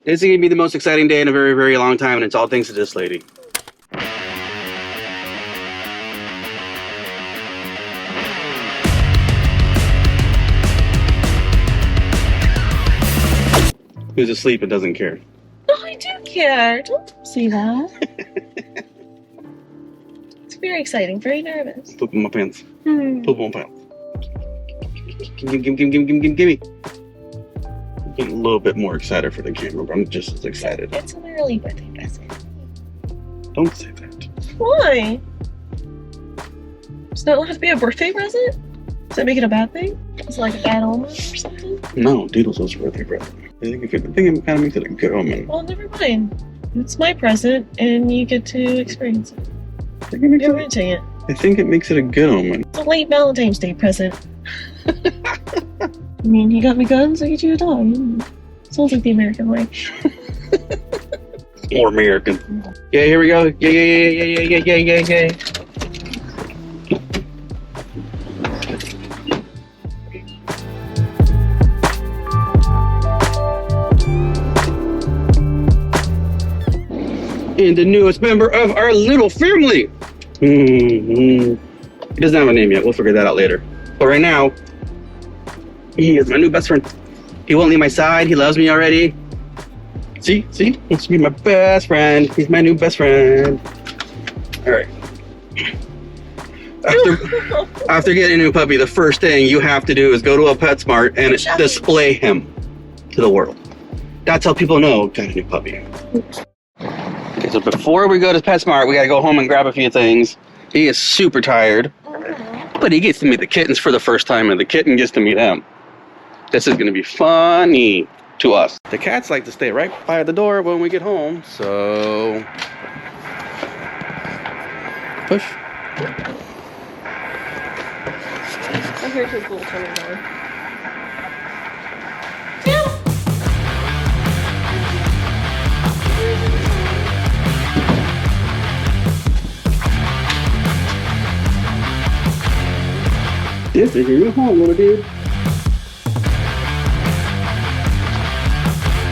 This is going to be the most exciting day in a very, very long time, and it's all thanks to this lady. Who's asleep and doesn't care. No, I do care. Don't say that. It's very exciting, very nervous. Poop in my pants. Poop in my pants. Gimme. I'm getting a little bit more excited for the camera, but I'm just as excited. It's an early birthday present. Don't say that. Why? Does that have to be a birthday present? Does that make it a bad thing? Is it like a bad omen or something? No, Doodles was a birthday present. I think it kind of makes it a good omen. Well, never mind. It's my present, and you get to experience it. You're renting it. I think it makes it a good omen. It's a late Valentine's Day present. I mean, you got me guns, I get you a dog. Sounds like the American way. More American. Yeah, here we go. Yeah. And the newest member of our little family. He doesn't have a name yet. We'll figure that out later. But right now, he is my new best friend. He won't leave my side. He loves me already. See? He wants to be my best friend. He's my new best friend. All right. After getting a new puppy, the first thing you have to do is go to a PetSmart and display him to the world. That's how people know got a new puppy. Okay, so before we go to PetSmart, we gotta go home and grab a few things. He is super tired, but he gets to meet the kittens for the first time, and the kitten gets to meet him. This is gonna be funny to us. The cats like to stay right by the door when we get home, so push. I heard his little turning on. This is your new home, little dude.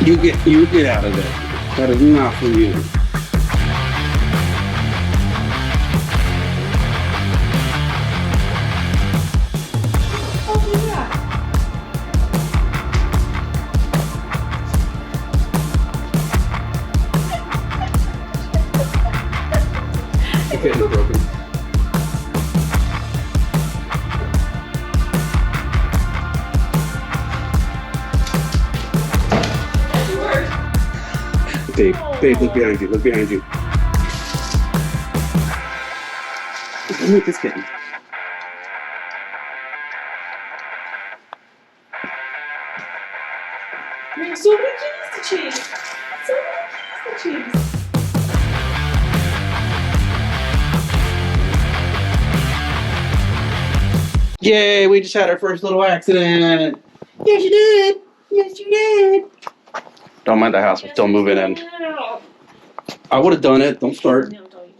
You get out of there. That is not for you. The kitten is broken. Babe, look behind you. Look behind you. Come meet this kitten. We have so many kitties to chase. So many kitties to chase. Yay, we just had our first little accident. Yes, you did. Yes, you did. Don't mind the house, we're still moving in. I would have done it. Don't start. No, don't.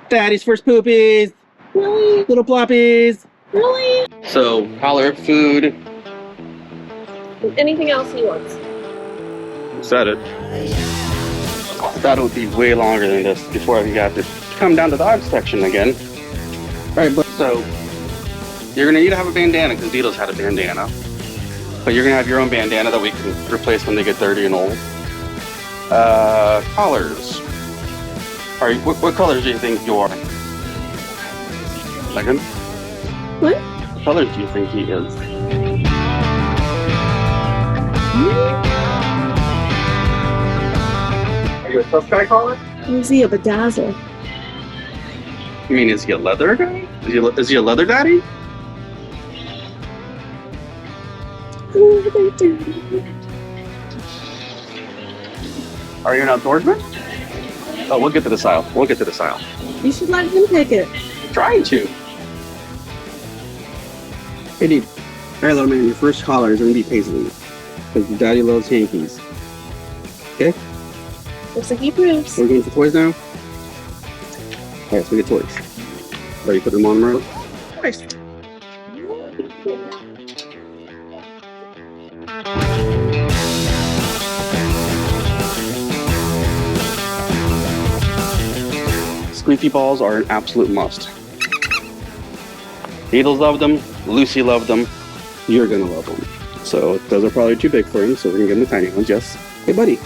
Daddy's first poopies. Really? Little ploppies. Really? So, holler food. Anything else he wants? Said it. That would be way longer than this before we got to come down to the dog section again. Alright, but so you're gonna need to have a bandana because Dito's had a bandana. But you're gonna have your own bandana that we can replace when they get dirty and old. Collars. Alright, what colors do you think you are? Megan? What? What colors do you think he is? Are you a tough guy collar? Is he a bedazzle? You mean, is he a leather guy? Is he a leather daddy? Are you an outdoorsman? Oh, we'll get to this aisle. We'll get to this aisle. You should let him pick it. I'm trying to. Hey, dude. All right, little man, your first collar is going to be paisley. Because your daddy loves Yankees. Okay? Looks like he approves. We're going for toys now? Alright, so we get toys. Ready to put them on the road? Nice. Squeaky balls are an absolute must. Beatles love them. Lucy loved them. You're gonna love them. So those are probably too big for him, so we're gonna give him the tiny ones. Yes. Hey, buddy.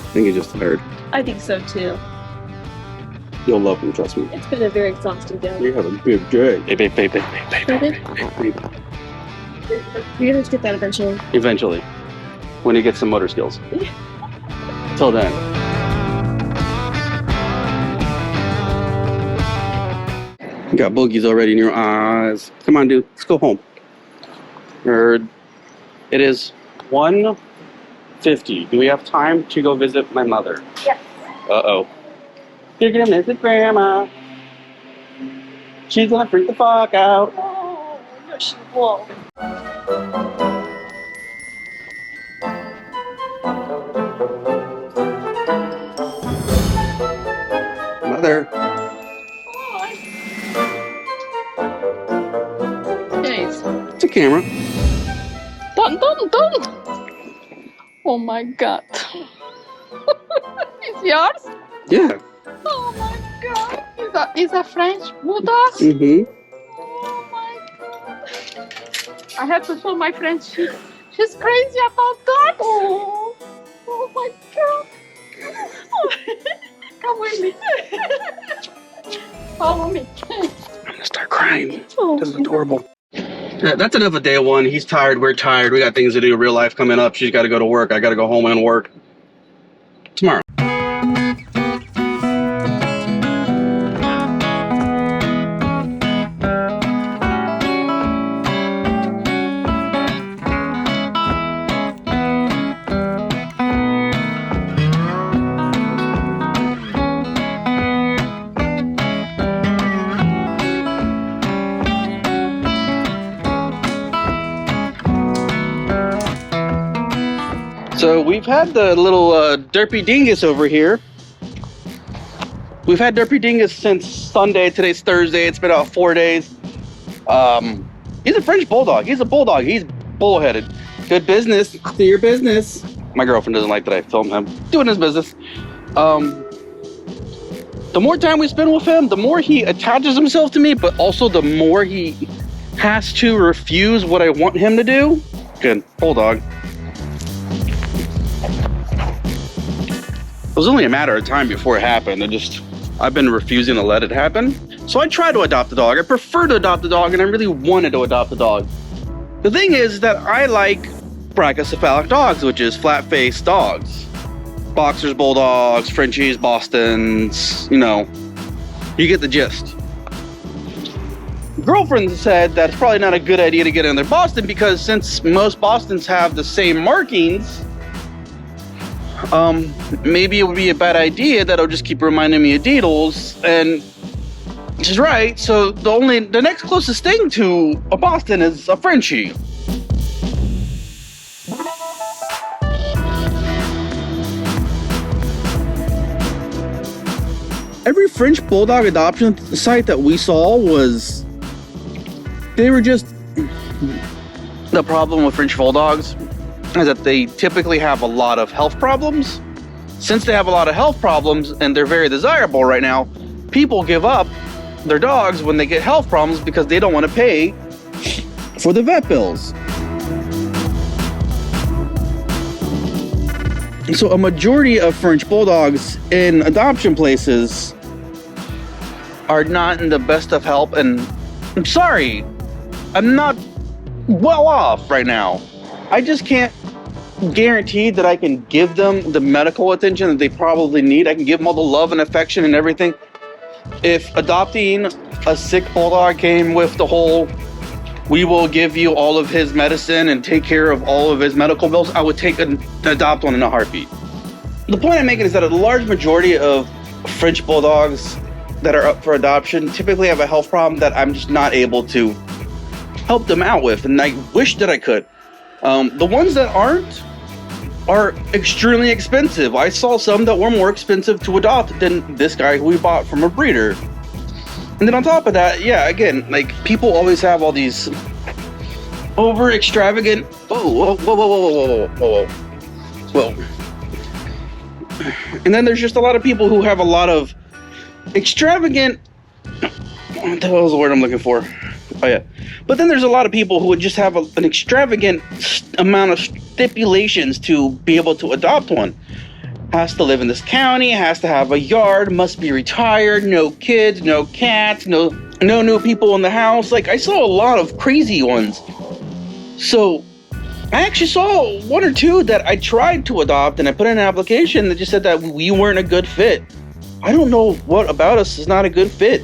I think he's just tired. I think so too. You'll love him, trust me. It's been a very exhausting day. You have a good day. Babe. You're gonna get that eventually. Eventually. When he gets some motor skills. Till then. You got boogies already in your eyes. Come on, dude. Let's go home. Nerd. It is 1:50. Do we have time to go visit my mother? Yes. Uh-oh. You're gonna miss it, Grandma. She's gonna freak the fuck out. Oh, no, she won't. Mother. Nice. It's a camera. Don't. Oh my god. It's yours? Yeah. Oh my god. Is a French bulldog? Mm-hmm. Oh my god. I have to show my friend. She's crazy about dogs. Oh my god. Come with me. Follow me. I'm gonna start crying. Oh. This is adorable. That's enough of day one. He's tired. We're tired. We got things to do. Real life coming up. She's got to go to work. I got to go home and work tomorrow. So we've had the little derpy dingus over here. We've had derpy dingus since Sunday. Today's Thursday. It's been about 4 days. He's a French bulldog. He's a bulldog. He's bullheaded. Good business. Do your business. My girlfriend doesn't like that I film him doing his business. The more time we spend with him, the more he attaches himself to me, but also the more he has to refuse what I want him to do. Good bulldog. It was only a matter of time before it happened. I've been refusing to let it happen. So I tried to adopt a dog. I prefer to adopt a dog, and I really wanted to adopt a dog. The thing is that I like brachycephalic dogs, which is flat-faced dogs. Boxers, bulldogs, Frenchies, Bostons, you know, you get the gist. Girlfriend said that it's probably not a good idea to get another Boston because since most Bostons have the same markings, maybe it would be a bad idea that it'll just keep reminding me of Deedles, and she's right. So the next closest thing to a Boston is a Frenchie. Every French bulldog adoption site that we saw they were just, the problem with French bulldogs is that they typically have a lot of health problems. Since they have a lot of health problems and they're very desirable right now, people give up their dogs when they get health problems because they don't want to pay for the vet bills. So a majority of French bulldogs in adoption places are not in the best of health, and I'm sorry, I'm not well off right now. I just can't guarantee that I can give them the medical attention that they probably need. I can give them all the love and affection and everything. If adopting a sick bulldog came with the whole, we will give you all of his medicine and take care of all of his medical bills, I would adopt one in a heartbeat. The point I'm making is that a large majority of French bulldogs that are up for adoption typically have a health problem that I'm just not able to help them out with, and I wish that I could. The ones that aren't are extremely expensive. I saw some that were more expensive to adopt than this guy who we bought from a breeder. And then on top of that, yeah, again, like, people always have all these over extravagant, whoa. And then there's just a lot of people who have a lot of extravagant, what the hell is the word I'm looking for? Oh yeah. But then there's a lot of people who would just have an extravagant amount of stipulations to be able to adopt one. Has to live in this county, has to have a yard, must be retired, no kids, no cats, no new people in the house. Like, I saw a lot of crazy ones. So I actually saw one or two that I tried to adopt, and I put in an application that just said that we weren't a good fit. I don't know what about us is not a good fit.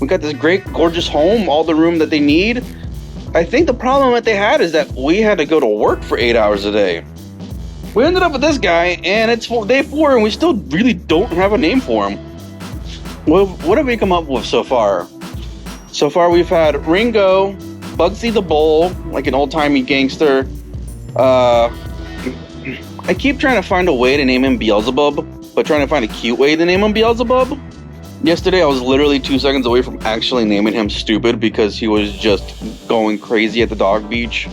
We got this great, gorgeous home, all the room that they need. I think the problem that they had is that we had to go to work for 8 hours a day. We ended up with this guy, and it's day 4, and we still really don't have a name for him. Well, what have we come up with so far? So far, we've had Ringo, Bugsy the Bull, like an old-timey gangster. I keep trying to find a way to name him Beelzebub, but trying to find a cute way to name him Beelzebub. Yesterday, I was literally 2 seconds away from actually naming him Stupid because he was just going crazy at the dog beach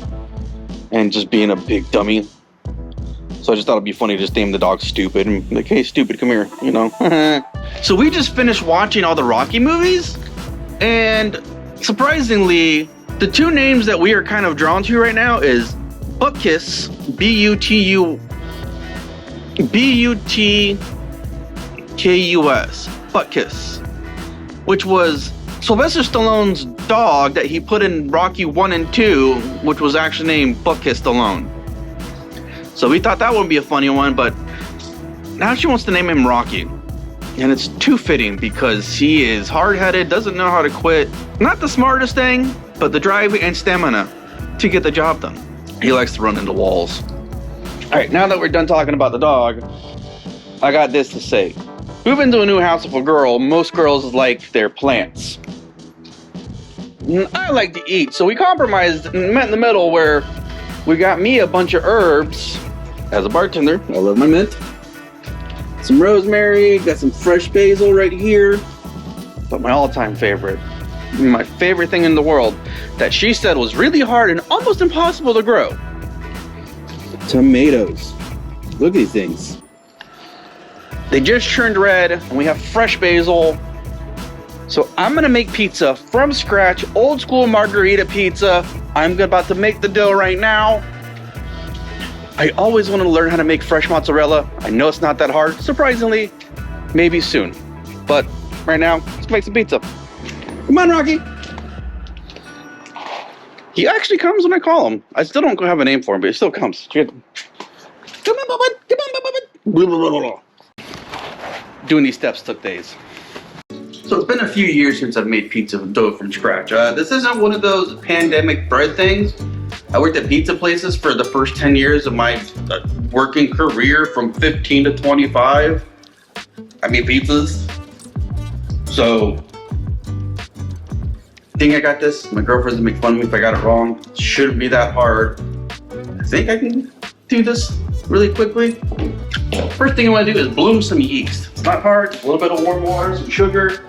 and just being a big dummy. So I just thought it'd be funny to just name the dog Stupid and be like, hey, Stupid, come here, you know. So we just finished watching all the Rocky movies, and surprisingly, the 2 names that we are kind of drawn to right now is Butkus, B-U-T-K-U-S, Butkus, which was Sylvester Stallone's dog that he put in Rocky 1 and 2, which was actually named Butkus Stallone. So we thought that would be a funny one, but now she wants to name him Rocky. And it's too fitting because he is hard-headed, doesn't know how to quit. Not the smartest thing, but the drive and stamina to get the job done. He likes to run into walls. All right, now that we're done talking about the dog, I got this to say. Moving to a new house with a girl, most girls like their plants. I like to eat, so we compromised and met in the middle where we got me a bunch of herbs. As a bartender, I love my mint. Some rosemary, got some fresh basil right here. But my all-time favorite, my favorite thing in the world, that she said was really hard and almost impossible to grow. Tomatoes. Look at these things. They just turned red, and we have fresh basil. So I'm gonna make pizza from scratch, old school margarita pizza. I'm about to make the dough right now. I always want to learn how to make fresh mozzarella. I know it's not that hard. Surprisingly, maybe soon. But right now, let's make some pizza. Come on, Rocky. He actually comes when I call him. I still don't have a name for him, but he still comes. Come on, Bubba. Come on, Bubba. Doing these steps took days. So it's been a few years since I've made pizza dough from scratch. This isn't one of those pandemic bread things. I worked at pizza places for the first 10 years of my working career from 15 to 25. I made pizzas. So, I think I got this. My girlfriend's gonna make fun of me if I got it wrong. It shouldn't be that hard. I think I can do this really quickly. First thing I want to do is bloom some yeast. It's not hard, just a little bit of warm water, some sugar.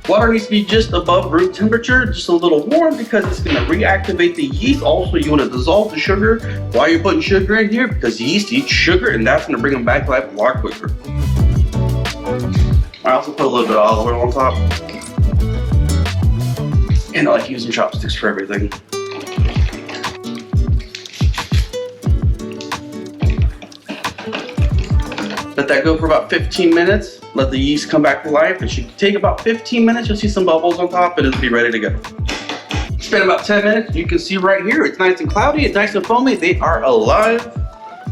Water needs to be just above room temperature, just a little warm because it's going to reactivate the yeast. Also, you want to dissolve the sugar while you're putting sugar in here because yeast eats sugar and that's going to bring them back to life a lot quicker. I also put a little bit of olive oil on top. And I like using chopsticks for everything. Let that go for about 15 minutes. Let the yeast come back to life. It should take about 15 minutes. You'll see some bubbles on top and it'll be ready to go. It's been about 10 minutes. You can see right here, it's nice and cloudy, it's nice and foamy. They are alive.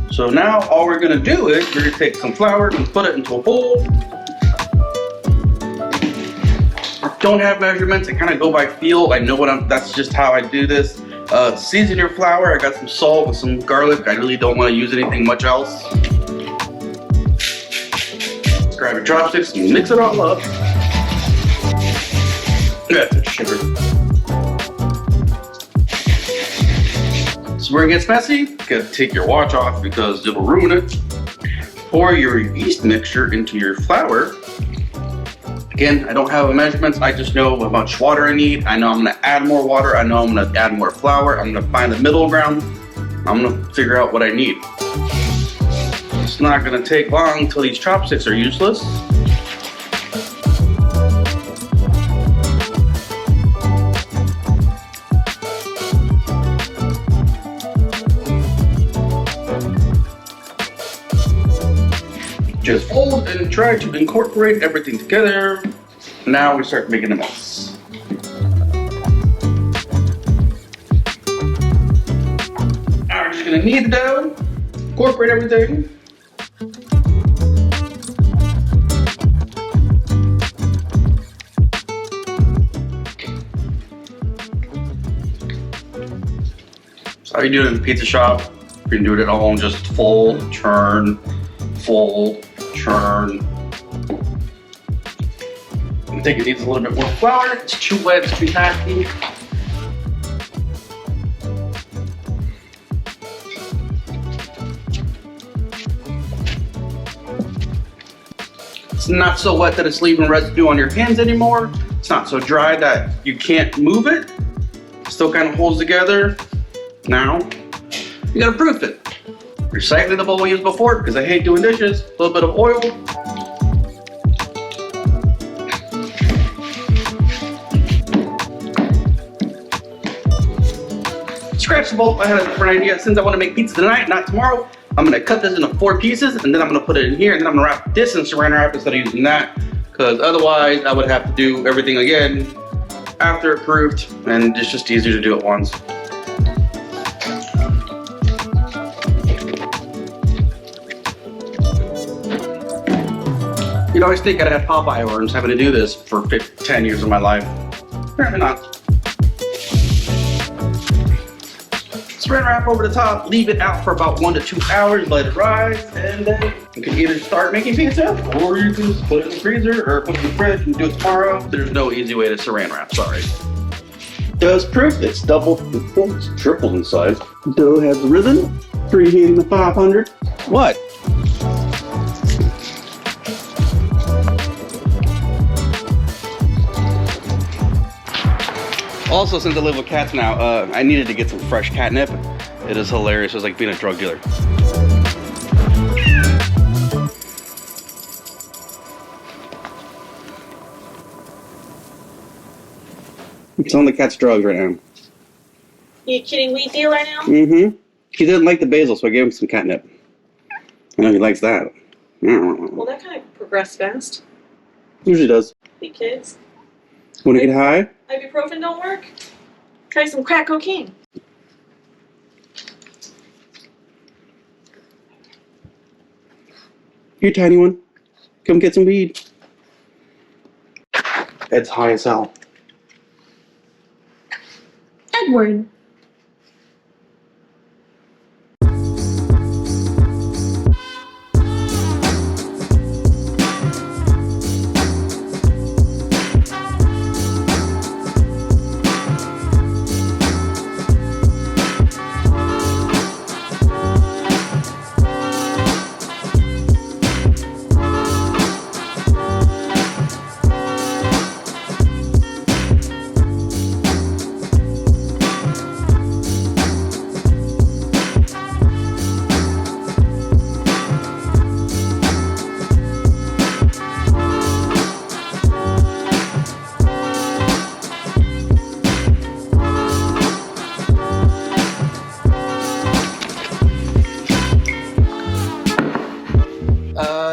So now all we're gonna do is we're gonna take some flour and put it into a bowl. Don't have measurements, I kind of go by feel. I know that's just how I do this. Season your flour. I got some salt and some garlic. I really don't want to use anything much else. Grab your chopsticks and mix it all up. That's it, sugar. So where it gets messy, you gotta take your watch off because it'll ruin it. Pour your yeast mixture into your flour. Again, I don't have the measurements, I just know how much water I need. I know I'm gonna add more water, I know I'm gonna add more flour, I'm gonna find the middle ground. I'm gonna figure out what I need. It's not gonna take long till these chopsticks are useless. Just fold and try to incorporate everything together. Now we start making a mess. Now we're just gonna knead the dough, incorporate everything. So how you do it in the pizza shop. You can do it at home, just fold, churn, fold, churn. I think it needs a little bit more flour. It's too wet, it's too nasty. It's not so wet that it's leaving residue on your hands anymore. It's not so dry that you can't move it. Still kind of holds together. Now, you gotta proof it. Recycling the bowl we used before, because I hate doing dishes. A little bit of oil. Scratch the bowl. I had a different idea. Since I want to make pizza tonight, not tomorrow, I'm gonna cut this into 4 pieces, and then I'm gonna put it in here, and then I'm gonna wrap this in saran wrap instead of using that, because otherwise I would have to do everything again after it proofed, and it's just easier to do it once. You'd always think I'd have Popeye worms having to do this for 10 years of my life. Apparently not. Saran wrap over the top, leave it out for about 1 to 2 hours, let it rise, and then you can either start making pizza, or you can just put it in the freezer, or put it in the fridge and do it tomorrow. There's no easy way to saran wrap, sorry. Does proof, it's doubled, it's tripled in size. Dough has risen, preheating to 500. What? Also, since I live with cats now, I needed to get some fresh catnip. It is hilarious. It's like being a drug dealer. It's on the cat's drugs right now. You kidding me deal right now? Mm-hmm. He didn't like the basil, so I gave him some catnip. I know he likes that. Well, that kind of progressed fast. Usually does. Hey kids. Want to get high? Ibuprofen don't work? Try some crack cocaine. Here, tiny one. Come get some weed. It's high as hell. Edward.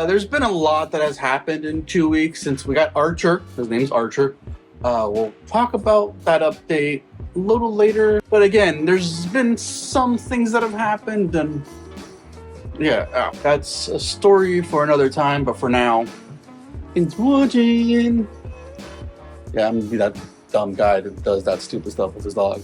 There's been a lot that has happened in 2 weeks since we got Archer. His name's Archer. We'll talk about that update a little later. But again, there's been some things that have happened, and yeah, that's a story for another time. But for now, it's watching. Yeah, I'm gonna be that dumb guy that does that stupid stuff with his dog.